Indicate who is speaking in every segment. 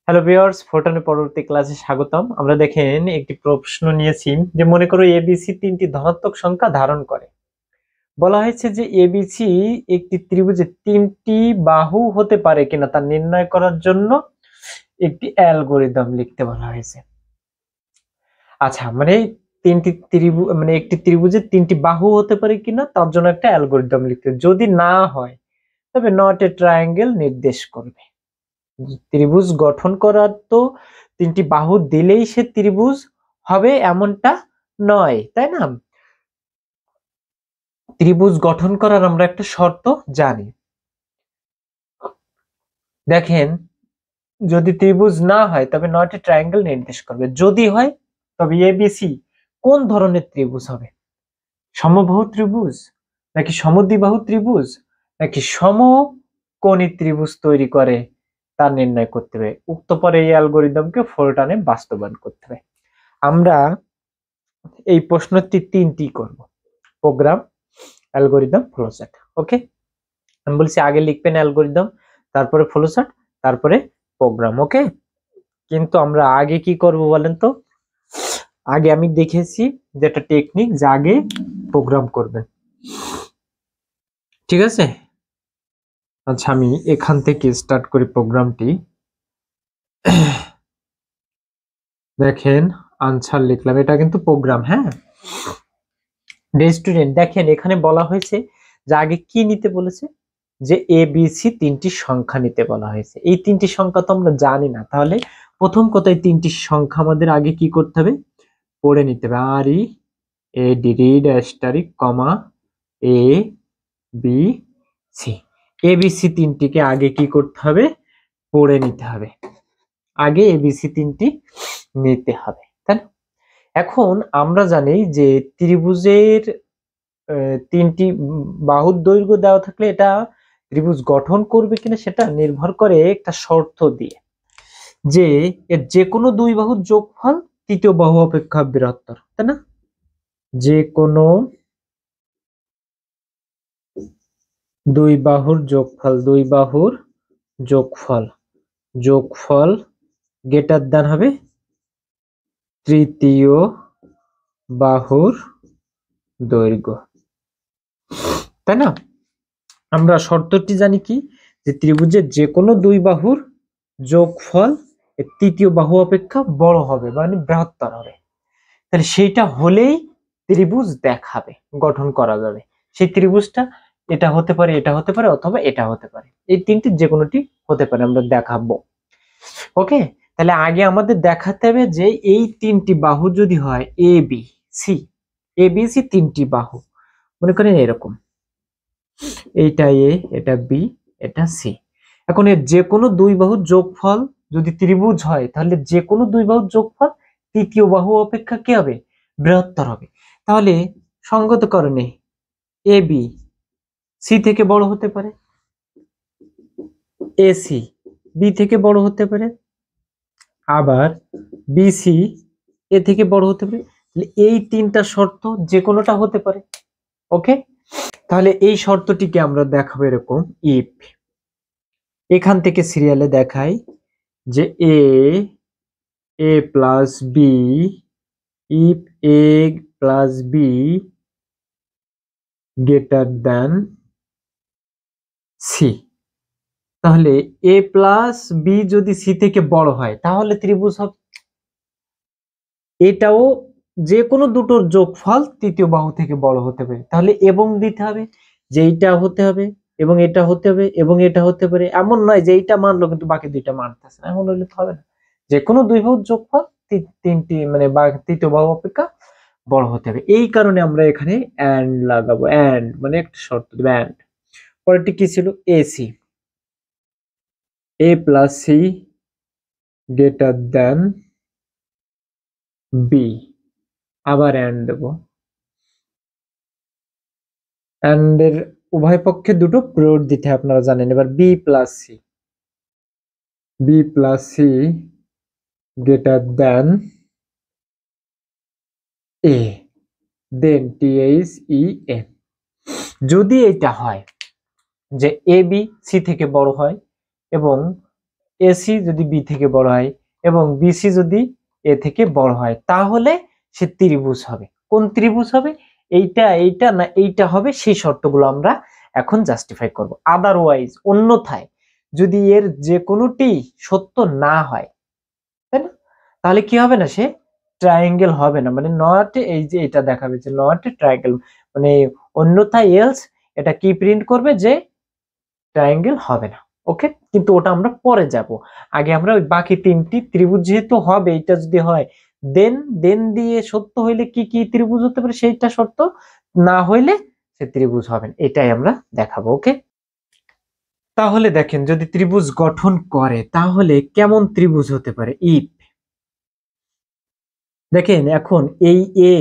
Speaker 1: Hello viewers, ফোটনের পরবর্তী ক্লাসে স্বাগতম। আমরা দেখেন একটি প্রশ্ন নিয়েছি যে মনে করো এবিসি তিনটি ধনাত্মক সংখ্যা ধারণ করে। বলা হয়েছে যে এবিসি একটি ত্রিভুজের তিনটি বাহু হতে পারে কিনা তা নির্ণয় করার জন্য একটি অ্যালগরিদম লিখতে বলা হয়েছে। আচ্ছা, মানে তিনটি ত্রিভুজ মানে একটি ত্রিভুজের তিনটি বাহু হতে পারে কিনা তার জন্য একটা অ্যালগরিদম লিখতে, যদি না হয় তবে নট এ ট্রায়াঙ্গেল নির্দেশ করবে। ত্রিভুজ গঠন করার তো তিনটি বাহু দিলেই সে ত্রিভুজ হবে এমনটা নয়, তাই না? ত্রিভুজ গঠন করার আমরা একটা শর্ত জানি। দেখেন, যদি ত্রিভুজ না হয় তবে নট এ ট্রায়াঙ্গেল নির্দেশ করবে, যদি হয় তবে এবিসি কোন ধরনের ত্রিভুজ হবে? সমবাহু ত্রিভুজ, নাকি সমদ্বিবাহু ত্রিভুজ, নাকি সমকোণী ত্রিভুজ তৈরি করে তা নির্ণয় করতে হবে। উক্ত পরে এই অ্যালগরিদমকে ফোরটানে বাস্তবায়ন করতে হবে। আমরা এই প্রশ্নটি তিনটি করব: প্রোগ্রাম, অ্যালগরিদম, ফ্লোচার্ট। ওকে, আমি বলছি আগে লিখবেন অ্যালগরিদম, তারপরে ফ্লোচার্ট, তারপরে প্রোগ্রাম। ওকে, কিন্তু আমরা আগে কি করব বলেন তো? আগে আমি দেখেছি যেটা টেকনিক, যে আগে প্রোগ্রাম করবেন, ঠিক আছে? আচ্ছা, আমি এখান থেকে স্টার্ট করি প্রোগ্রামটি। দেখেন, আনসার লিখলাম, এটা কিন্তু প্রোগ্রাম। হ্যাঁ স্টুডেন্ট, দেখেন এখানে বলা হয়েছে যে আগে কি নিতে বলেছে, যে এ বি সি তিনটি সংখ্যা নিতে বলা হয়েছে। এই তিনটি সংখ্যা তো আমরা জানি না, তাহলে প্রথম কথায় তিনটি সংখ্যা আমাদের আগে কি করতে হবে? পড়ে নিতে হবে। R E A D read asterisk comma A B C. A B C তিনটিকে আগে কি করতে হবে? পড়ে নিতে হবে। আগে এ বি সি তিনটি নিতে হবে, তাই না? এখন আমরা জানি যে ত্রিভুজের তিনটি বাহুর দৈর্ঘ্য দেওয়া থাকলে এটা ত্রিভুজ গঠন করবে কিনা সেটা নির্ভর করে একটা শর্ত দিয়ে, যে এর যে কোনো দুই বাহুর যোগফল তৃতীয় বাহু অপেক্ষা বৃহত্তর, তাই না? যে কোনো দুই বাহুর যোগফল, যোগফল গ্রেটার দ্যান হবে তৃতীয় বাহুর দৈর্ঘ্য, তাই না? আমরা শর্তটি জানি কি, যে ত্রিভুজের যে কোনো দুই বাহুর যোগফল তৃতীয় বাহু অপেক্ষা বড় হবে, মানে বৃহত্তর হবে। তাহলে সেইটা হলেই ত্রিভুজ দেখাবে, গঠন করা যাবে। সেই ত্রিভুজটা এটা হতে পারে, এটা হতে পারে, অথবা এটা হতে পারে। এই তিনটি যে কোনোটি হতে পারে, আমরা দেখাবো। ওকে, তাহলে আগে আমাদের দেখাতে হবে যে এই তিনটি বাহু যদি হয় এ B C, A B C তিনটি বাহু, মনে করেন এরকম, এইটা এ, এটা বি, এটা সি। এখন এর যে কোনো দুই বাহুর যোগফল যদি ত্রিভুজ হয়, তাহলে যে কোনো দুই বাহুর যোগফল তৃতীয় বাহু অপেক্ষা কি হবে? বৃহত্তর হবে। তাহলে সঙ্গত কারণে এ বি সি থেকে বড় হতে পারে, এ সি বি থেকে বড় হতে পারে, আবার বি সি এ থেকে বড় হতে পারে। এই তিনটা শর্ত যে কোনোটা হতে পারে। ওকে, তাহলে এই শর্তটিকে আমরা দেখাবো এরকম, ইফ, এখান থেকে সিরিয়ালে দেখাই যে A plus B, if A plus B greater than C. তাহলে এ প্লাস বি যদি সি থেকে বড় হয় তাহলে ত্রিভুজ হবে। এটাও যে কোনো দুটোর যোগফল তৃতীয় বাহু থেকে বড় হতে পারে, তাহলে এবং দিতে হবে যে এইটা হতে হবে এবং এটা হতে হবে এবং এটা হতে পারে। এমন নয় যে এইটা মানলো কিন্তু বাকি দুইটা মানতেছে না, এমন হলে তো হবে না। যে কোনো দুই বাহুর যোগফল তিনটি মানে তৃতীয় বাহু অপেক্ষা বড় হতে হবে। এই কারণে আমরা এখানে এন্ড লাগাবো, এন্ড মানে একটা শর্ত দেবো, এন্ড। পরেরটি কি ছিল? AC, A plus C greater then B, আবার এন্ড দেবো। এন্ড এর উভয় পক্ষে দুটো প্রয়োগ দিতে হয়, আপনারা জানেন। এবার B plus C greater then A, then T H E N. যদি এটা হয় যে এ বি সি থেকে বড় হয় এবং এসি যদি বি থেকে বড় হয় এবং বিসি যদি এ থেকে বড় হয়, তাহলে সে ত্রিভুজ হবে। কোন ত্রিভুজ হবে? এইটা, এইটা না এইটা হবে, সেই শর্তগুলো আমরা এখন জাস্টিফাই করব। আদারওয়াইজ, অন্যথায় যদি এর যে কোনোটি সত্য না হয়, তাই না, তাহলে কি হবে না, সে ট্রায়াঙ্গেল হবে না, মানে নট, এই যে এটা দেখাবে যে নট ট্রায়াঙ্গেল, মানে অন্যথায় এলস এটা কি প্রিন্ট করবে যে ট্রায়াঙ্গেল হবে না। ওকে, কিন্তু ওটা আমরা পরে যাব। আগে আমরা ওই বাকি তিনটি ত্রিভুজ যেহেতু হবে, এটা যদি হয় দেন দেন দিয়ে সত্য হইলে কি কি ত্রিভুজ হতে পারে সেইটা সত্য, না হইলে সে ত্রিভুজ হবে না, এটাই আমরা দেখাবো। ওকে, তাহলে দেখেন যদি ত্রিভুজ গঠন করে তাহলে কেমন ত্রিভুজ হতে পারে। ইফ দেখেন এখন এই এ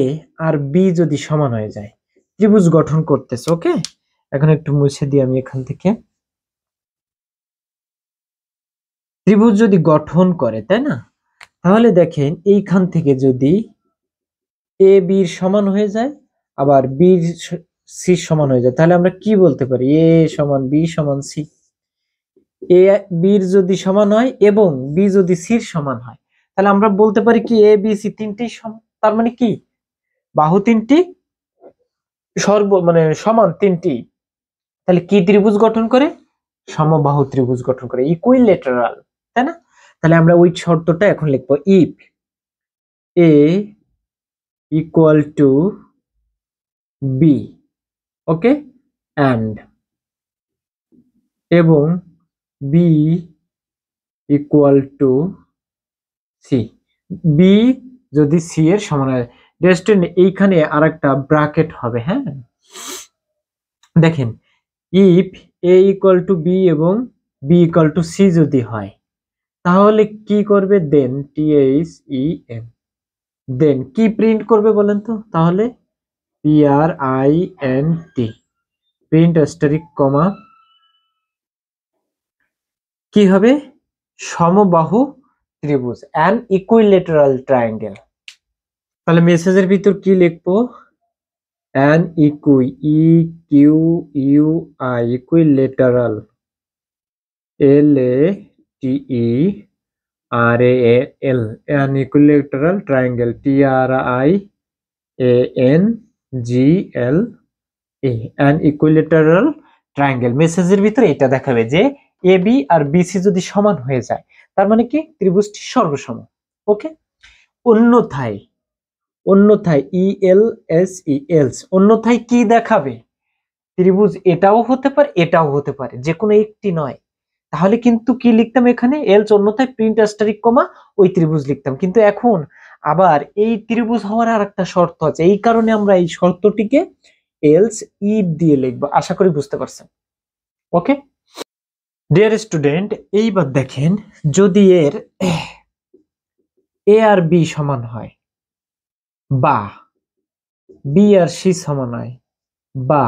Speaker 1: আর বি যদি সমান হয়ে যায়, ত্রিভুজ গঠন করতেছে। ওকে, এখন একটু মুছে দিই আমি এখান থেকে। ত্রিভুজ যদি গঠন করে, তাই না, তাহলে দেখেন এইখান থেকে যদি এ বির সমান হয়ে যায় আবার বি সি সমান হয়ে যায়, তাহলে আমরা কি বলতে পারি? এ সমান বি সমান সি। এ বির যদি সমান হয় এবং বি যদি সির সমান হয়, তাহলে আমরা বলতে পারি কি এ বি সি তিনটি সমান। তার মানে কি বাহু তিনটি মানে সমান তিনটি, তাহলে কি ত্রিভুজ গঠন করে? সমবাহু ত্রিভুজ গঠন করে, ইকুইলেটারাল, তাই না? তাহলে আমরা ওই শর্তটা এখন লিখবো। If A equal to B, okay, and এবং B equal to C, B যদি সি এর সমান হয়, এইখানে আর একটা ব্র্যাকেট হবে। হ্যাঁ, দেখেন if A equal to B এবং বি ইকুয়াল টু সি যদি হয়, তাহলে কি করবে? দেন টি এইচ ই এম, দেন কি প্রিন্ট করবে বলেন তো? তাহলে P R I N T, print asterisk comma, কি হবে? সমবাহু ত্রিভুজ, অ্যান ইকুইলেটারাল ট্রায়াঙ্গেল। তাহলে মেসেজের ভিতর কি লিখবো? An equilateral, L A T E R A L, an equilateral triangle, T R I A N G L A, an equilateral triangle. মেসেজের ভিতরে এটা দেখাবে যে এ বি আর বিসি যদি সমান হয়ে যায়, তার মানে কি ত্রিভুজটি সর্বসম। ওকে, অন্যথায়, অন্যথায় ই এল এস ই এলস, অন্যথায় কি দেখাবে? ত্রিভুজ এটাও হতে পারে এটাও হতে পারে, যে কোনো একটি নয়। তাহলে কিন্তু কি লিখতাম এখানে? এলস, অন্যথায় প্রিন্ট অ্যাস্টারিক কমা ওই ত্রিভুজ লিখতাম। কিন্তু এখন আবার এই ত্রিভুজ হওয়ার আর একটা শর্ত আছে, এই কারণে আমরা এই শর্তটিকে এলস ইফ দিয়ে লিখবো। আশা করি বুঝতে পারছেন। ওকে ডিয়ার স্টুডেন্ট, এইবার দেখেন যদি এর এ আর বি সমান হয়, বা বি আর সি সমান হয়, বা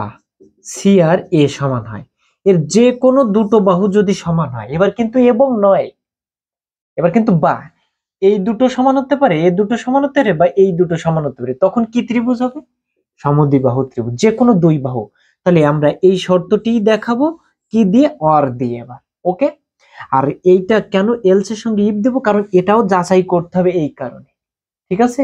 Speaker 1: সি আর এ সমান হয়, এর যে কোনো দুটো বাহু যদি সমান হয়, এবার কিন্তু এবং নয়, এবার কিন্তু বা, এই দুটো সমান হতে পারে, এই দুটো সমান হতে পারে, বা এই দুটো সমান হতে পারে, তখন কি ত্রিভুজ হবে? সমদ্বিবাহু ত্রিভুজ, যে কোনো দুই বাহু। তাহলে আমরা এই শর্তটি দেখাবো কি দিয়ে? অর দিয়ে। এবার ওকে, আর এইটা কেন এলস এর সঙ্গে ইফ দেবো? কারণ এটাও যাচাই করতে হবে এই কারণে। ঠিক আছে,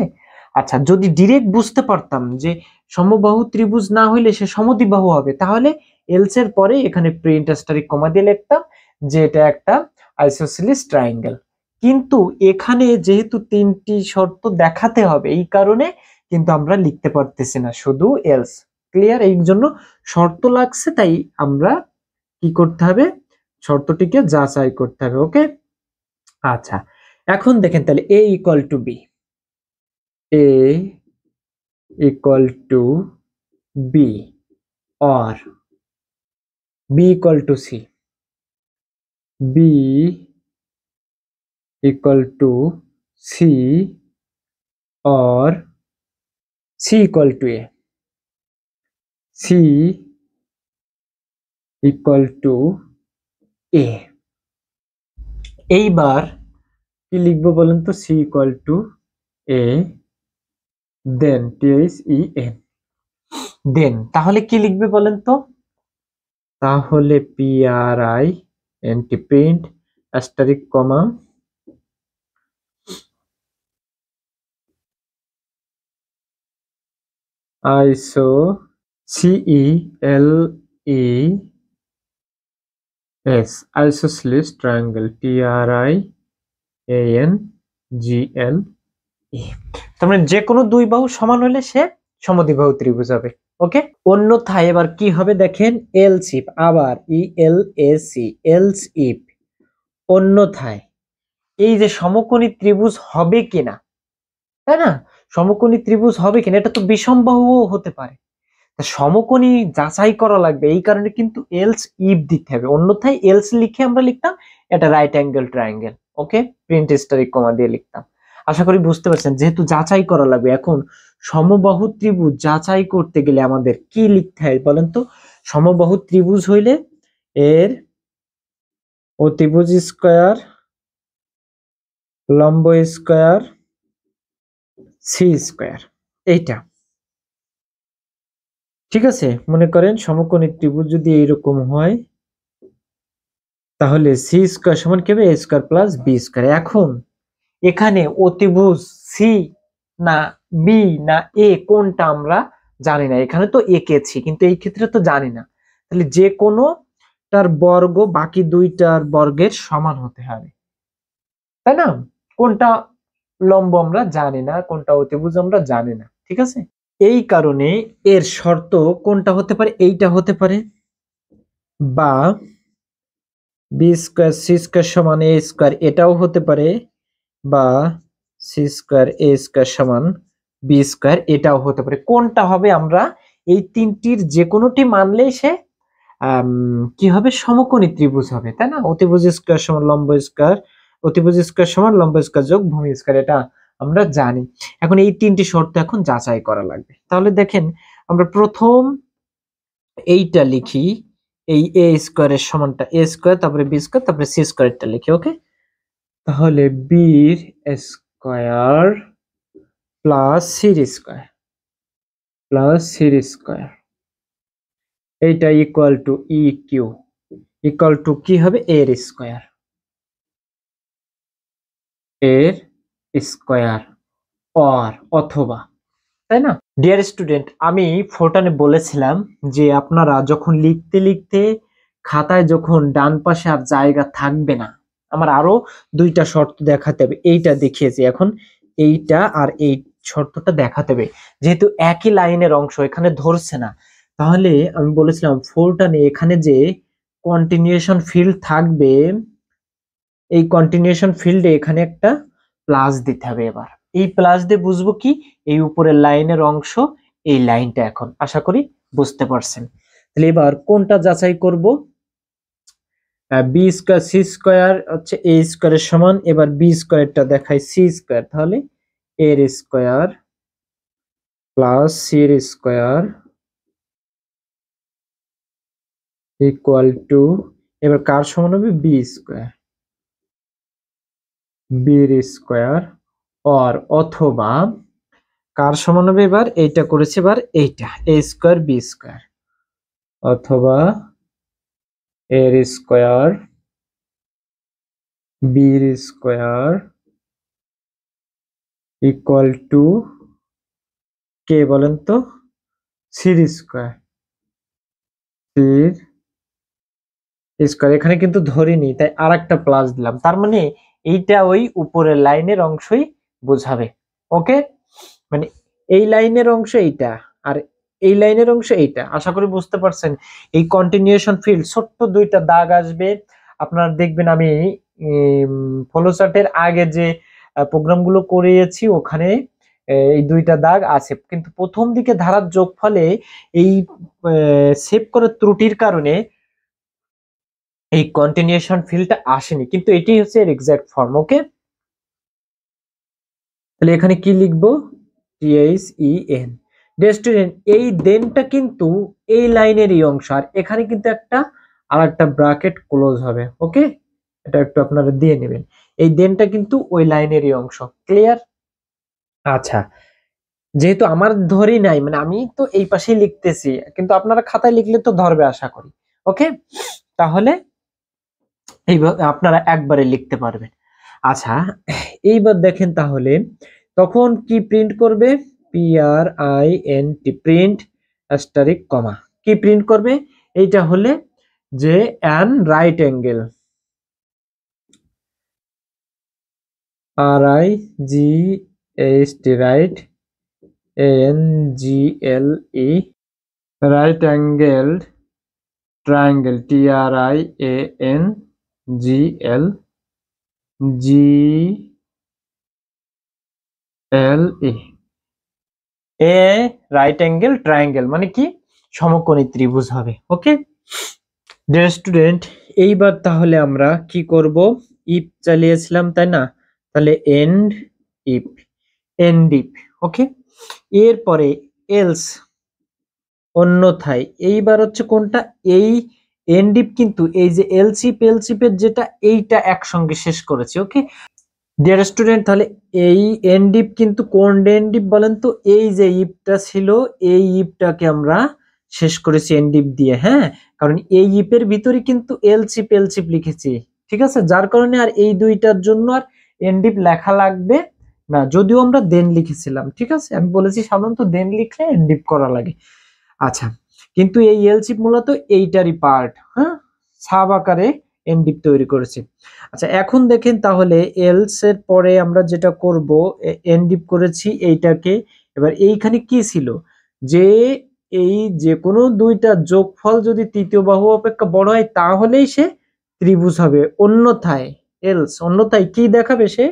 Speaker 1: আচ্ছা, যদি ডিরেক্ট বুঝতে পারতাম যে সমবাহু ত্রিভুজ না হইলে সে সমদ্বিবাহু হবে, তাহলে এলস এর পরে এখানে প্রিন্ট অ্যাস্টারিক কমা দিয়ে লিখতাম যে এটা একটা আইসোসেলিস ট্রায়াঙ্গেল। কিন্তু এখানে যেহেতু তিনটি শর্ত দেখাতে হবে, এই কারণে কিন্তু আমরা লিখতে পারতেছি না, শুধু এলস। ক্লিয়ার? এই জন্য শর্ত লাগছে, তাই আমরা কি করতে হবে? শর্তটিকে যাচাই করতে হবে। ওকে, আচ্ছা, এখন দেখেন তাহলে A equal to B, A equal to B, or B equal to C, B equal to C, or C equal to A, C equal to A. এইবার কি লিখবো বলেন তো? C equal to A, then T H E N, then তাহলে কি লিখবে বলেন তো? তাহলে P R I N T, print asterisk comma আইসো CELES isosceles triangle TRIANGLE। তার মানে যে কোনো দুই বাহু সমান হলে সে সমদ্বিবাহু ত্রিভুজ হবে। ওকে, অন্যথায় এবার কি হবে দেখেন, এলস ইফ, আবার ELAC এলস ইফ, অন্যথায় এই যে সমকোণী ত্রিভুজ হবে কিনা, তাই না, সমকোণী ত্রিভুজ হবে কিনা, এটা তো বিষমবাহুও হতে পারে, সমকোণী যাচাই করা লাগবে, এই কারণে কিন্তু এলস ইফ দিতে হবে, অন্যথায় এলস লিখে আমরা লিখতাম এটা রাইট অ্যাঙ্গেল ট্রায়াঙ্গেল। ওকে, প্রিন্ট স্টারিক কমা দিয়ে লিখতাম। আশা করি বুঝতে পারছেন, যেহেতু যাচাই করা লাগবে, এখন সমবাহু ত্রিভুজ যাচাই করতে গেলে আমাদের কি লিখতে হয় বলেন তো? সমবাহু ত্রিভুজ হইলে এর অতিভুজ স্কয়ার, লম্ব স্কয়ার, সি স্কয়ার, এইটা ঠিক আছে। মনে করেন সমকোণী ত্রিভুজ যদি এইরকম হয়, তাহলে সি স্কয়ার সমান কি হবে? এ স্কয়ার প্লাস বি স্কয়ার। এখন এখানে অতিভুজ সি না বি না এ কোনটা আমরা জানি না, এখানে তো এঁকেছি কিন্তু এই ক্ষেত্রে তো জানি না, তাহলে যে কোনো তার বর্গ বাকি দুইটার বর্গের সমান হতে হবে, তাই না? কোনটা লম্ব আমরা জানি না, কোনটা অতিভুজ আমরা জানি না, ঠিক আছে। এই কারণে এর শর্ত কোনটা হতে পারে? এইটা হতে পারে, বা বি স্কয়ার সি স্কয়ার সমান এ স্কয়ার, এটাও হতে পারে, বা সি স্কয়ার এ স্কয়ার সমান বি স্কয়ার, এটাও হতে পারে। কোনটা হবে? আমরা এই তিনটির যে কোনোটি মানলেই সে কি হবে? সমকোণী ত্রিভুজ হবে, তাই না? অতিভুজ স্কয়ার সমান লম্ব স্কয়ার, অতিভুজ স্কয়ার সমান লম্ব স্কয়ার যোগ ভূমি স্কয়ার, এটা আমরা জানি। এখন এই তিনটি শর্ত এখন যাচাই করা লাগবে। তাহলে দেখেন, আমরা প্রথম এইটা লিখি, এই এ স্কয়ারের সমানটা এ স্কয়ার, তারপরে বি স্কয়ার, তারপরে সি স্কয়ারটা লিখি। ওকে, তাহলে বি স্কয়ার প্লাস সির স্কয়ার প্লাস সির স্কয়ার, এইটা equal to E Q, equal to কি হবে? এর স্কয়ার, এর স্কয়ার অর অথবা, তাই না? ডিয়ার স্টুডেন্ট, আমি ফোরটানে বলেছিলাম যে আপনারা যখন লিখতে লিখতে খাতায় যখন ডান পাশে আর জায়গা থাকবে না, আমার আরো দুইটা শর্ত দেখাতে হবে, এইটা দেখিয়েছি, এখন এইটা আর এই শর্তটা দেখাতে হবে। যেহেতু একই লাইনের অংশ এখানে ধরছে না, তাহলে আমি বলেছিলাম ফোরটানে এখানে যে কন্টিনিউশন ফিল্ড থাকবে, এই কন্টিনিউশন ফিল্ডে এখানে একটা প্লাস দিতে হবে। এবার এই প্লাস দিয়ে বুঝবো কি? এই উপরের লাইনের অংশ, এই লাইনটা। এখন আশা করি বুঝতে পারছেন। তাহলে এবার কোনটা যাচাই করব? বি স্কয়ার সি স্কয়ার হচ্ছে এ স্কয়ারের সমান, এবার বি স্কয়ারটা দেখাই সি স্কয়ার, তাহলে এর স্কয়ার প্লাস সির স্কয়ার ইকুয়াল টু, এবার কার সমান হবে? বি স্কয়ার, বির স্কয়ার অর অথবা কার সমান হবে? এবার এইটা করেছে, এবার এইটা এ স্কয়ার বি স্কয়ার, অথবা এর স্কয়ার বির স্কয়ার ইকুয়াল টু কে বলেন তো? সির স্কয়ার, সির স্কয়ার। এখানে কিন্তু ধরিনি, তাই আর একটা প্লাস দিলাম, তার মানে এইটা ওই উপরের লাইনের অংশই বোঝাবে। ওকে, মানে এই লাইনের অংশ এইটা, আর এই লাইনের অংশ এইটা। আশা করি বুঝতে পারছেন। এই কন্টিনিউশন ফিল্ড ছোট্ট দুইটা দাগ আসবে, আপনারা দেখবেন আমি ফ্লোচার্টের আগে যে প্রোগ্রামগুলো করিয়েছি ওখানে এই দুইটা দাগ আছে, কিন্তু প্রথম দিকে ধারার যোগফলে এই সেভ করার ত্রুটির কারণে এই কন্টিনিউশন ফিল্ডটা আসেনি, কিন্তু এটাই হচ্ছে এর এক্সাক্ট ফর্ম। ওকে, তাহলে এখানে কি লিখবো? THEN। ডিয়ার স্টুডেন্ট, এই দেনটা কিন্তু এই লাইনেরই অংশ, আর এখানে কিন্তু একটা আরেকটা ব্র্যাকেট ক্লোজ হবে। ওকে, এটা একটু আপনারা দিয়ে নেবেন, এই দেনটা কিন্তু ওই লাইনেরই অংশ। ক্লিয়ার? আচ্ছা, যেহেতু আমার ধরি নাই, মানে আমি তো এই পাশেই লিখতেছি, কিন্তু আপনারা খাতায় লিখলে তো ধরবে আশা করি। ওকে, তাহলে এইভাবে আপনারা একবারে লিখতে পারবেন। আচ্ছা, এইবার দেখেন তাহলে তখন কি প্রিন্ট করবে? PRINT, প্রিন্ট অ্যাস্টারিক কমা, কি প্রিন্ট করবে? এইটা হলে যে an right angle, RIGHT, right, ANGLE, right angle triangle, TRIANGLE, A right angle triangle মানে কি? সমকোণী ত্রিভুজ হবে। ওকে ডিয়ার স্টুডেন্ট, এইবার তাহলে আমরা কি করব? ইফ চালিয়েছিলাম তাই না? তাহলে এন্ড ইফ, এন্ড ইফ। ওকে, এরপরে এলস, অন্যথায়। এইবার হচ্ছে কোনটা? এই এন্ড ইফ কিন্তু এই যে এলসিপের যেটা, এইটা একসঙ্গে শেষ করেছি। ওকে ডিয়ার স্টুডেন্ট, তাহলে এই এন্ড ইফ কিন্তু কোন এন্ড ইফ বলেন তো? এই যে ইফটা ছিল, এই ইফটাকে আমরা শেষ করেছি এন্ড ইফ দিয়ে। হ্যাঁ, কারণ এই ইফের ভিতরে কিন্তু এলসিপ লিখেছি, ঠিক আছে? যার কারণে আর এই দুইটার জন্য আর এন্ড ইফ লেখা লাগবে না, যদিও আমরা দেন লিখেছিলাম। ঠিক আছে, আমি বলেছি সাধারণত দেন লিখলে এন্ড ইফ করা লাগে। আচ্ছা, কিন্তু এই এলসিপ মূলত এইটারই পার্ট। হ্যাঁ, সাব আকারে এন্ড ইফ তৈরি করেছি। আচ্ছা, এখন দেখেন তাহলে এলস এর পরে আমরা যেটা করব, এন্ড ইফ করেছি এইটাকে। এবার এইখানে কি ছিল? যে এই যে কোনো দুইটা যোগফল যদি তৃতীয় বাহু অপেক্ষা বড় হয় তাহলেই সে ত্রিভুজ হবে, অন্যথায় এলস, অন্যথায় কি দেখাবে? সে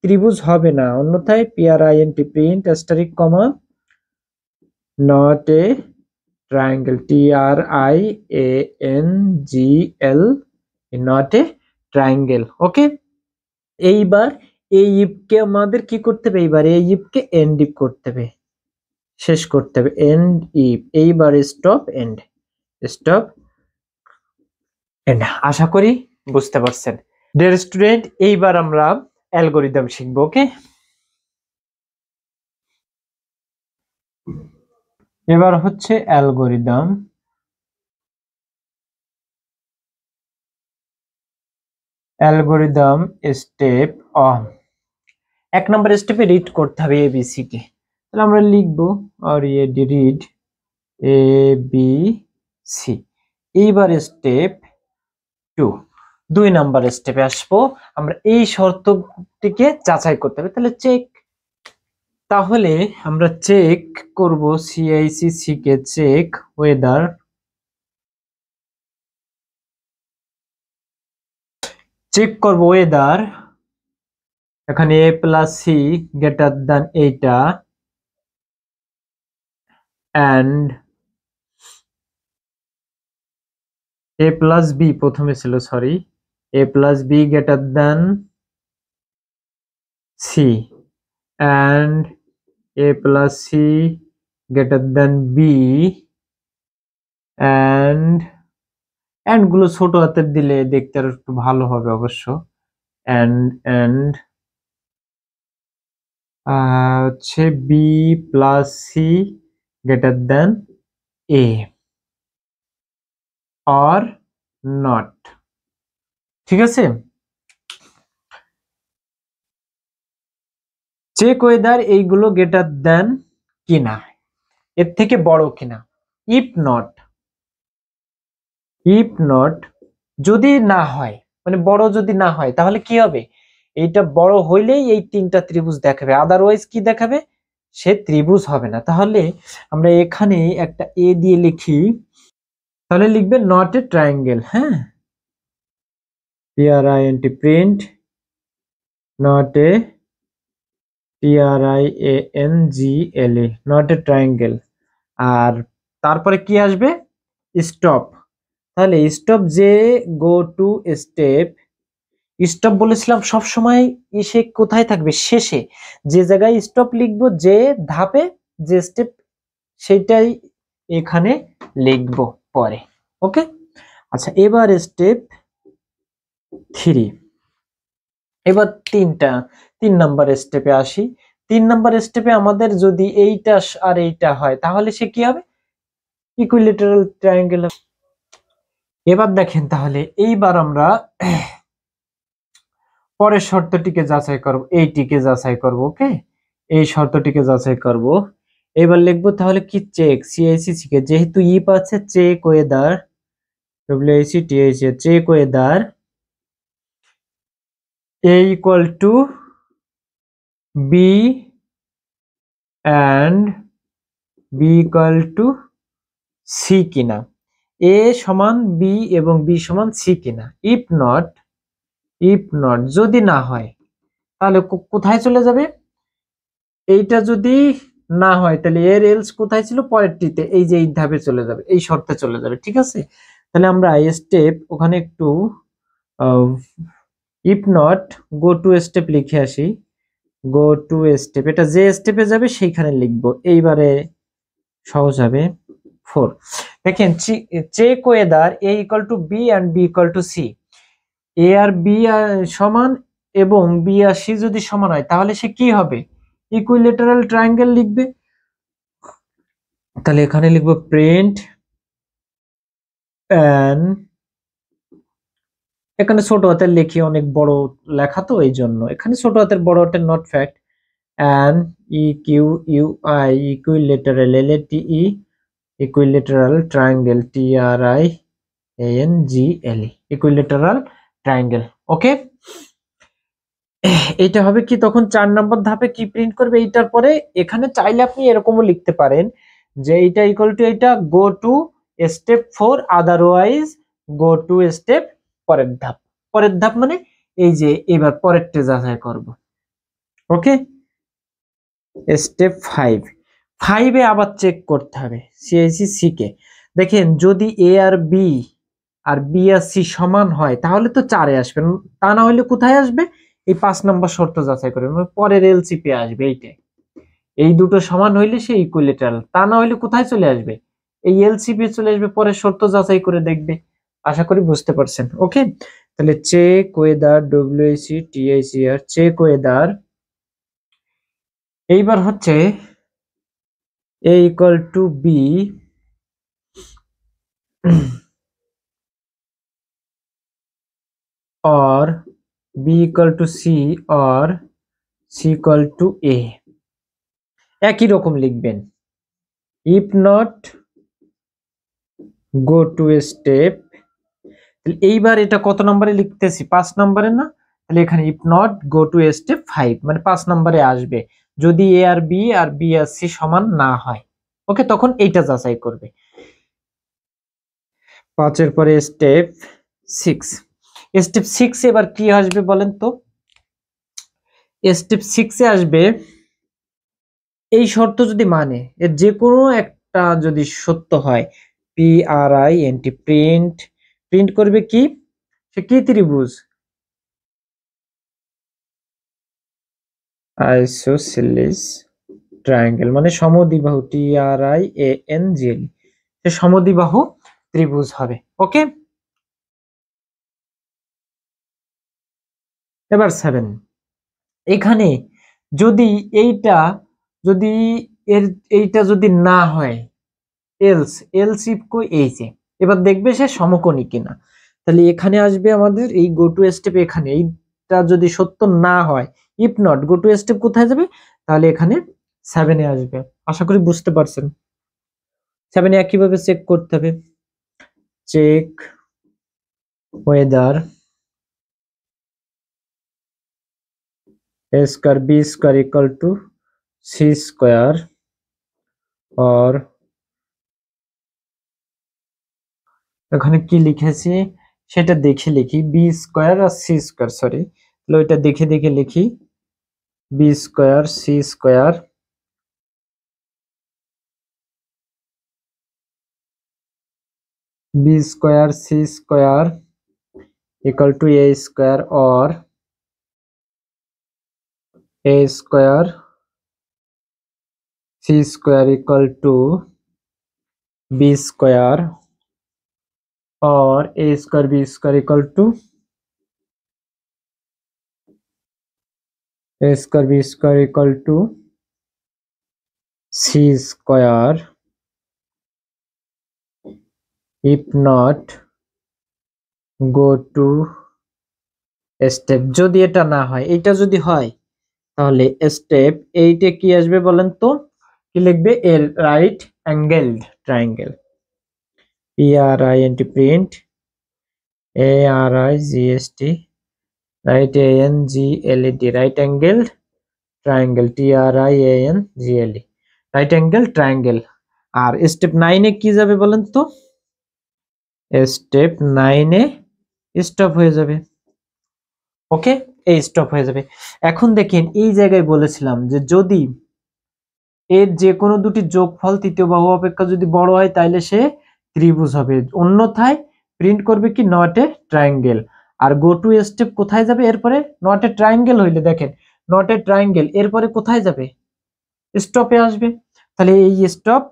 Speaker 1: ত্রিভুজ হবে না। অন্যথায় PRINT, print asterisk comma not a triangle, TRIANGL, not a triangle. Okay, এইবার এই ইফকে আমাদের কি করতে হবে? এইবার এই ইফকে এন্ড ইফ করতে হবে, শেষ করতে হবে। এন্ড ইফ, এইবার স্টপ এন্ড, স্টপ এন্ড। আশা করি বুঝতে পারছেন ডিয়ার স্টুডেন্ট। এইবার আমরা অ্যালগরিদম শিখবো। ওকে, এবার হচ্ছে অ্যালগরিদম। Algorithm step on. এক নম্বর স্টেপে রিড করতে হবে ABC কে। তাহলে আমরা লিখবো আর রিড ABC। এইবার স্টেপ 2, 2 নাম্বার স্টেপে আসবো। আমরা এই শর্তটিকে যাচাই করতে হবে। তাহলে চেক, তাহলে আমরা চেক করব CICC কে, চেক ওয়েদার, চেক করব ওয়েদার এখানে A plus C greater than এইটা, অ্যান্ড A প্লাস বি প্রথমে ছিল, sorry, A plus B greater than C, and A plus C greater than B, and গুলো ছোট হাতের দিলে দেখতে আর একটু ভালো হবে অবশ্য। অ্যান্ড হচ্ছে B plus C greater than A or not. ঠিক আছে, চেক ওয়েদার এইগুলো গ্রেটার দ্যান কিনা, এর থেকে বড় কিনা। ইফ নট যদি না হয়, মানে বড় যদি না হয়, তাহলে কি হবে? এইটা বড় হইলেই এই তিনটা ত্রিভুজ দেখাবে, আদারওয়াইজ কি দেখাবে? সে ত্রিভুজ হবে না। তাহলে আমরা এখানে একটা এ দিয়ে লিখি, তাহলে লিখবে নট এ ট্রায়াঙ্গেল। হ্যাঁ, PRINT, print not a, TRIANGLE, not a triangle. আর তারপরে কি আসবে? স্টপ। তাহলে স্টপ, যে গো টু স্টেপ, স্টপ বলেছিলাম সব সময় এসে কোথায় থাকবে? শেষে। যে জায়গায় স্টপ লিখবো, যে ধাপে যে স্টেপ, সেটাই এখানে লিখবো পরে। ওকে, আচ্ছা, এবার স্টেপ 3। এবার 3 নাম্বার স্টেপে আসি। 3 নাম্বার স্টেপে আমাদের যদি এইটা আর এইটা হয় তাহলে সে কি হবে? Equilateral triangle. এবার দেখেন তাহলে এইবার আমরা পরের শর্তটিকে যাচাই করব, এইটিকে যাচাই করব। ওকে, এই শর্তটিকে যাচাই করব। এবার লিখবো তাহলে কি, চেক সিআইসি কে, যেহেতু ইফ আছে check whether W I C T H check whether A equal to B and B equal to C কিনা, এ সমান বি এবং বি সমান সি কিনা। ইফ নট, যদি না হয় তাহলে কোথায় চলে যাবে, এইটা যদি না হয় তাহলে এর এলস কোথায় ছিল, পরেরটিতে, এই যে এই ধাপে চলে যাবে, এই শর্তে চলে যাবে। ঠিক আছে, তাহলে আমরা স্টেপ ওখানে একটু if not go to step লিখে আসি। গো টু স্টেপ, এটা যে স্টেপে যাবে সেইখানে লিখবো, এইবারে সহজ হবে। 4 দেখেন, check whether A equal to B and B equal to C, A আর বি সমান এবং বি আর সি যদি সমান হয় তাহলে সে কি হবে, ইকুইলেটারাল ট্রায়াঙ্গেল লিখবে। তাহলে এখানে লিখবো প্রিন্ট অ্যান, এখানে ছোট হাতের লিখি, অনেক বড় লেখা তো এই জন্য এখানে ছোট হাতের, বড় হাতের not fact, an E Q U I equilateral L A T E equilateral triangle T R I A N G L E equilateral triangle. Okay, এটা হবে কি, তখন 4 নম্বর ধাপে কি প্রিন্ট করবে, এইটার পরে এখানে চাইলে আপনি এরকমও লিখতে পারেন যে এইটা ইকুয়াল টু এইটা, গো to step 4, otherwise go to step পরের ধাপ। পরের ধাপ মানে এই যে এবার পরেরটা যাচাই করব। ওকে, স্টেপ 5 এ আবার চেক করতে হবে সিআইসি সি কে। দেখেন যদি এ আর বি আর বি আর সি সমান হয় তাহলে তো 4-এ আসবে, তা না হলে কোথায় আসবে, এই 5 নম্বর শর্ত যাচাই করে পরের এলসিপি আসবে। এইটাই, এই দুটো সমান হইলে সে ইকুইলেটারাল, তা না হলে কোথায় চলে আসবে, এই এলসিপি চলে আসবে, পরের শর্ত যাচাই করে দেখবে। আশা করি বুঝতে পারছেন। ওকে, তাহলে চেক ওয়েদার ডব্লিউআইসি টিআইসি আর চেক ওয়েদার, এইবার হচ্ছে A equal to B or b equal to c or c equal to a, একই রকম লিখবেন। if not go to step, এইবার এটা কত নম্বরে লিখতেছি, 5 নম্বরে না, তাহলে এখানে if not go to step 5 মানে 5 নম্বরে আসবে যদি a R b R c সমান না হয়। ওকে, তখন এইটা যাচাই করবে। 5 এর পরে স্টেপ 6, স্টেপ 6 এবার কি আসবে বলেন তো, স্টেপ 6 এ আসবে এই শর্ত যদি মানে, এর যে কোনো একটা যদি সত্য হয়, P R I N T, print, print করবে কি, সে কি ত্রিভুজ, আইসোসেলিস ট্রায়াঙ্গেল মানে সমদ্বিবাহু, টি R I A N G এল, সে সমদ্বিবাহু ত্রিভুজ হবে। ওকে, এবার 7, এখানে যদি এইটা, যদি এর এইটা যদি না হয়, এলস ইফ কই, এই যে এবার দেখবে সে সমকোণী কিনা। তাহলে এখানে আসবে আমাদের এই গো টু স্টেপ, এখানে এইটা যদি সত্য না হয়, if not go to step কোথায় যাবে, তাহলে এখানে 7-এ আসবে। আশা করি বুঝতে পারছেন। 7-এ একইভাবে চেক করতে হবে, check whether A square B square equal to C square or, এখানে কি লিখেছি সেটা দেখে লিখি, বি স্কয়ার আর সি স্কয়ার, সরি, তাহলে ওইটা দেখে দেখে লিখি, B square C square B square C square equal to A square or A square C square equal to B square or a square b square equal to a square b square equal to c square if not go to step. যদি এটা না হয়, এটা যদি হয় তাহলে step 8 এ কি আসবে বলেন তো? কি লিখবে? এর right angled triangle, PRINT print, ARIGST right ANGLED right angled triangle, TRIANGLE right angle triangle. আর স্টেপ 9 এ কি যাবে বলেন তো? স্টেপ 9 এ স্টপ হয়ে যাবে। ওকে, এই স্টপ হয়ে যাবে। এখন দেখেন এই জায়গায় বলেছিলাম যে যদি এর যে কোনো দুটি যোগফল তৃতীয় বাহু অপেক্ষা যদি বড় হয় তাহলে সে ত্রিভুজ হবে, অন্যথায় প্রিন্ট করবে কি? Not a triangle. আর গো টু স্টেপ কোথায় যাবে এরপরে? নট এ ট্রায়াঙ্গেল হইলে দেখেন নট এ ট্রায়াঙ্গেল এরপরে কোথায় যাবে? স্টপে আসবে। তাহলে এই স্টপ,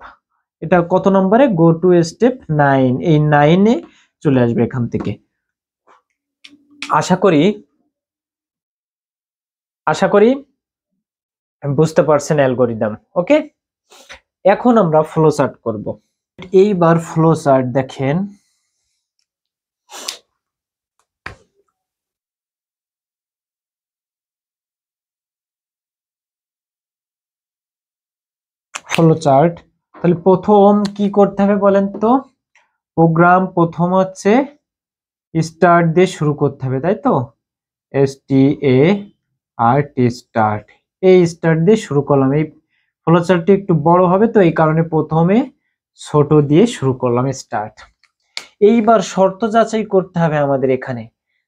Speaker 1: এটা কত নম্বরে? গো টু স্টেপ 9, এই 9 এ চলে আসবে এখান থেকে। আশা করি বুঝতে পারছেন অ্যালগরিদম। ওকে, এখন আমরা ফ্লো চার্ট করব। এইবার ফ্লো চার্ট দেখেন। ফ্লো চার্ট, তাহলে প্রথম কি করতে হবে বলেন তো? প্রোগ্রাম প্রথম হচ্ছে স্টার্ট দিয়ে শুরু করতে হবে, তাই তো? START স্টার্ট, এই স্টার্ট দিয়ে শুরু করলাম। এই ফ্লো চার্টটি একটু বড় হবে তো এই কারণে প্রথমে ছোট দিয়ে শুরু করলাম, স্টার্ট। এইবার শর্ত যাচাই করতে হবে আমাদের এখানে,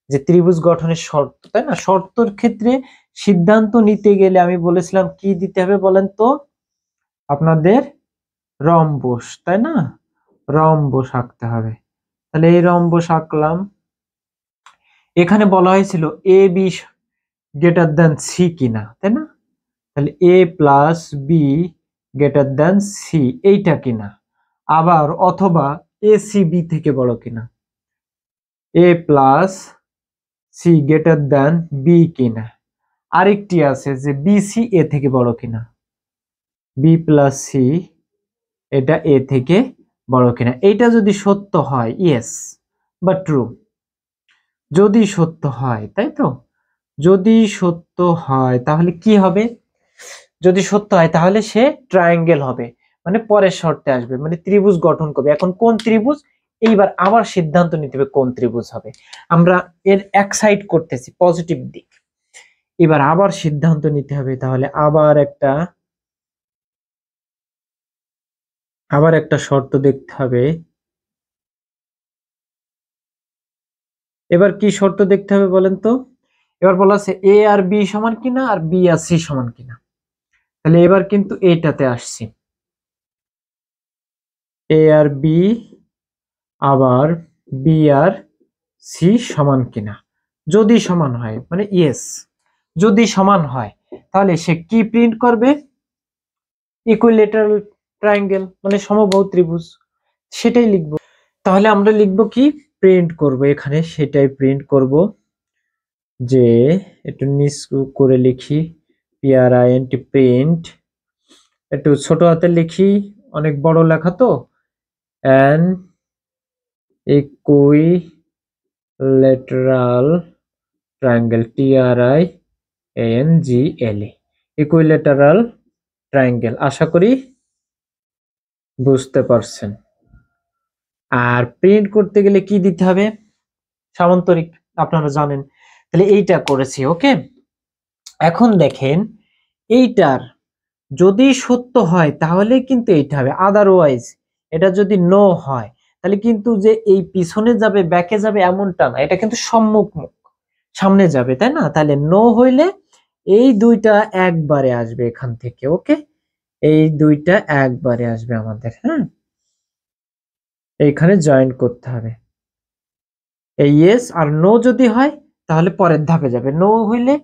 Speaker 1: যে ত্রিভুজ গঠনের শর্ত, তাই না? শর্তর ক্ষেত্রে সিদ্ধান্ত নিতে গেলে আমি বলেছিলাম কি দিতে হবে বলেন তো? আপনাদের রম্বস, তাই না? রম্বস আঁকতে হবে। তাহলে এই রম্বস আঁকলাম। এখানে বলা হয়েছিল A B greater than C কিনা, তাই না? তাহলে A plus B greater than C, এইটা কিনা। আবার অথবা এ সি বি থেকে বড় কিনা, A plus C greater than B কিনা। আরেকটি আছে যে বি সি এ থেকে বড় কিনা, বি প্লাস সি এটা এ থেকে বড় কিনা। এইটা যদি সত্য হয় ইয়েস বা ট্রু, যদি সত্য হয়, তাই তো? যদি সত্য হয় তাহলে কি হবে? যদি সত্য হয় তাহলে সে ট্রায়াঙ্গেল হবে, মানে পরের শর্তে আসবে, মানে ত্রিভুজ গঠন করবে। এখন কোন ত্রিভুজ? এইবার আবার সিদ্ধান্ত নিতে হবে কোন ত্রিভুজ হবে। আমরা এর এক সাইড করতেছি পজিটিভ দিক, এবার আবার সিদ্ধান্ত নিতে হবে। তাহলে আবার একটা শর্ত দেখতে হবে। এবার কি শর্ত দেখতে হবে বলেন তো? এবার বলা আছে এ আর বি সমান কিনা আর বি আর সি সমান কিনা। তাহলে এবার কিন্তু এইটাতে আসছি, এ আর বি আবার বি আর সি সমান কিনা। যদি সমান হয় মানে ইয়েস, যদি সমান হয় তাহলে সে কি প্রিন্ট করবে? ইকুইলেটারাল ট্রায়াঙ্গেল, মানে সমবাহু ত্রিভুজ, সেটাই লিখবো। তাহলে আমরা লিখবো কি? প্রিন্ট করব এখানে, সেটাই প্রিন্ট করব। যে একটু নিচ করে লিখি, PRINT প্রিন্ট, একটু ছোট হাতে লিখি, অনেক বড় লেখা তো। An equilateral triangle, TRIANGLE equilateral triangle. আশা করি বুঝতে পারছেন। আর প্রিন্ট করতে গেলে কি দিতে হবে? সামান্তরিক, আপনারা জানেন। তাহলে এইটা করেছি। ওকে, এখন দেখেন এইটার যদি সত্য হয় তাহলে কিন্তু এইটা হবে, আদারওয়াইজ এটা যদি নো হয় তাহলে কিন্তু যে এই পিছনে যাবে ব্যাকে যাবে এমনটা না, এটা কিন্তু সম্মুখ মুখ সামনে যাবে, তাই না? তাহলে নো হইলে এই দুইটা একবারে আসবে এখান থেকে। ওকে, এই দুইটা একবারে আসবে আমাদের। হ্যাঁ, এইখানে জয়েন করতে হবে। এই ইয়েস আর নো যদি হয় তাহলে পরের ধাপে যাবে, নো হইলে,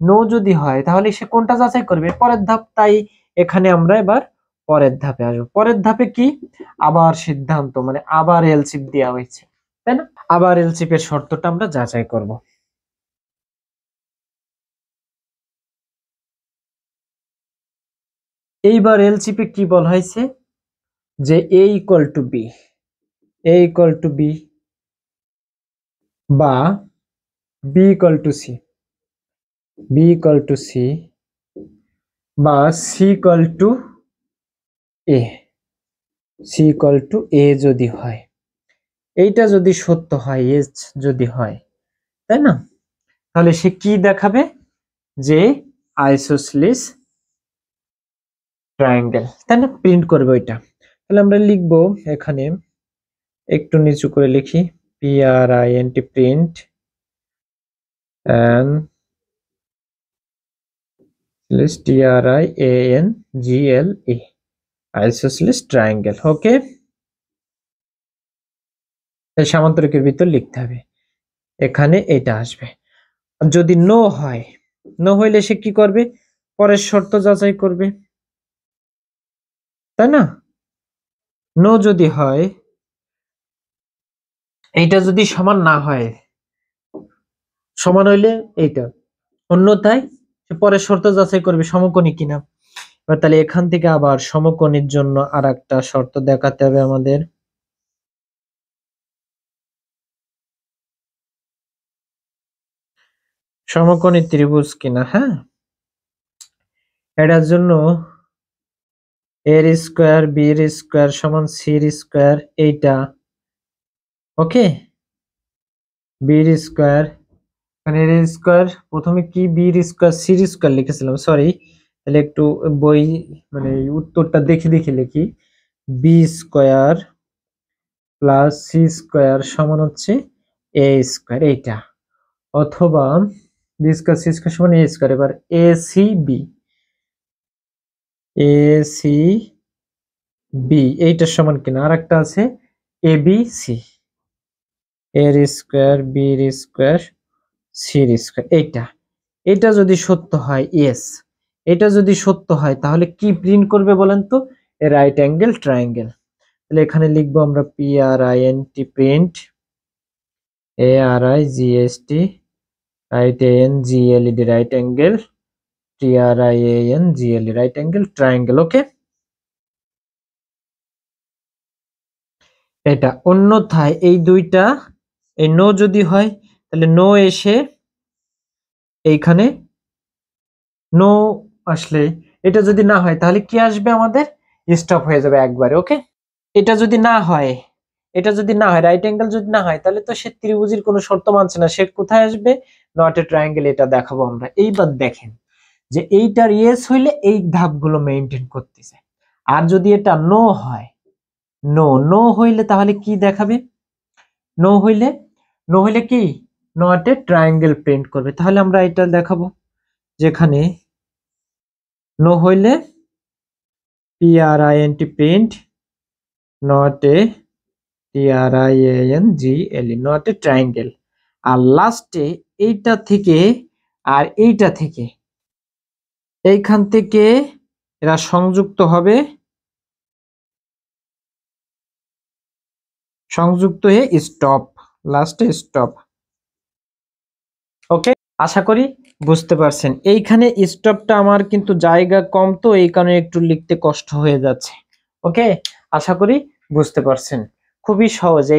Speaker 1: নো যদি হয় তাহলে সে কোনটা যাচাই করবে? পরের ধাপ। তাই এখানে আমরা এবার পরের ধাপে আসবো। পরের ধাপে কি? আবার সিদ্ধান্ত, মানে আবার এলসিপ দেওয়া হয়েছে, তাই না? আবার এলসিপের শর্তটা আমরা যাচাই করব। এইবার এলসিপে কি বলা হয়েছে? যে A equal to B, A equal to B, বা B equal to C, B equal to C বা C equal to A, C equal to A যদি হয়, এইটা যদি সত্য হয়, এস যদি হয়, তাই না, তাহলে সে কি দেখাবে, যে আইসোসেলিস ট্রায়াঙ্গেল, তাই না, প্রিন্ট করবে ওইটা। তাহলে আমরা লিখবো এখানে, একটু নিচু করে লিখি, print print and triangle isosceles triangle। ওকে, সামান্তরিকের ভিতর লিখতে হবে, এখানে এটা আসবে। যদি নো হয়, নো হইলে সে কি করবে, পরের শর্ত যাচাই করবে, তাই না। নো যদি হয়, এইটা যদি সমান না হয়, সমান হইলে এইটা, অন্যথায় সে পরের শর্ত যাচাই করবে সমকোণী কিনা। এবার তাহলে এখান থেকে আবার সমকোণীর জন্য আর একটা শর্ত দেখাতে হবে আমাদের, সমকোণী ত্রিভুজ কিনা। হ্যাঁ, এটার জন্য এর স্কোয়ার বির স্কোয়ার সমান সির স্কোয়ার, এইটা ওকে, বির স্কোয়ার, মানে এর স্কোয়ার, প্রথমে কি বির স্কোয়ার সির স্কোয়ার লিখেছিলাম, সরি, তাহলে একটু বই মানে উত্তরটা দেখে দেখে লিখি, B square plus C square সমান হচ্ছে এ স্কোয়ার, এইটা, অথবা বি স্কোয়ার সি স্কোয়ার সমান এ স্কোয়ার। এবার A C B, A C B এইটার সমান কিনা, আর একটা আছে এ বি সি, এর স্কোয়ার বির স্কোয়ার সির স্কোয়ার, এইটা, এটা যদি সত্য হয়, ইয়েস, এটা যদি সত্য হয়, তাহলে কি প্রিন্ট করবে বলেন তো, রাইট অ্যাঙ্গেল ট্রায়াঙ্গেল। তাহলে এখানে লিখবো আমরা print print ARIGST right ANGLED right angle TRIANGLE right angle triangle. Okay, এটা, অন্যথায় এই দুইটা, এই নো যদি হয়, তাহলে নো এসে এইখানে নো আসলে, এটা যদি না হয়, তাহলে কি আসবে আমাদের, স্টপ হয়ে যাবে একবারে। ওকে, এটা যদি না হয়, এটা যদি না হয়, রাইট অ্যাঙ্গেল যদি না হয়, তাহলে তো সে ত্রিভুজের কোনো শর্ত মানছে না, সে কোথায় আসবে, নট এ ট্রায়াঙ্গেল, এটা দেখাবো আমরা। এইবার দেখেন যে এইটার ইয়েস হইলে এই ধাপগুলো মেইনটেইন করতেছে, আর যদি এটা নো হয়, নো নো হইলে তাহলে কি দেখাবে, নো হইলে, নো হইলে কি, নট এ ট্রায়াঙ্গেল প্রিন্ট করবে। তাহলে আমরা এটা দেখাবো, যেখানে নো হইলে print print not a TRIANGLE not a triangle, আর লাস্টে এইটা থেকে আর এইটা থেকে, এইখান থেকে এরা সংযুক্ত হবে, সংযুক্ত হয়ে স্টপ, লাস্টে স্টপ। ওকে, আশা করি বুঝতে পারছেন। এইখানে স্টপটা আমার কিন্তু জায়গা কম, তো এই কারণে একটু লিখতে কষ্ট হয়ে যাচ্ছে। ওকে, আশা করি বুঝতে পারছেন, খুবই সহজ।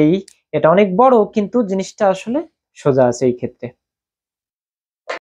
Speaker 1: এটা অনেক বড়, কিন্তু জিনিসটা আসলে সোজা আছে এই ক্ষেত্রে।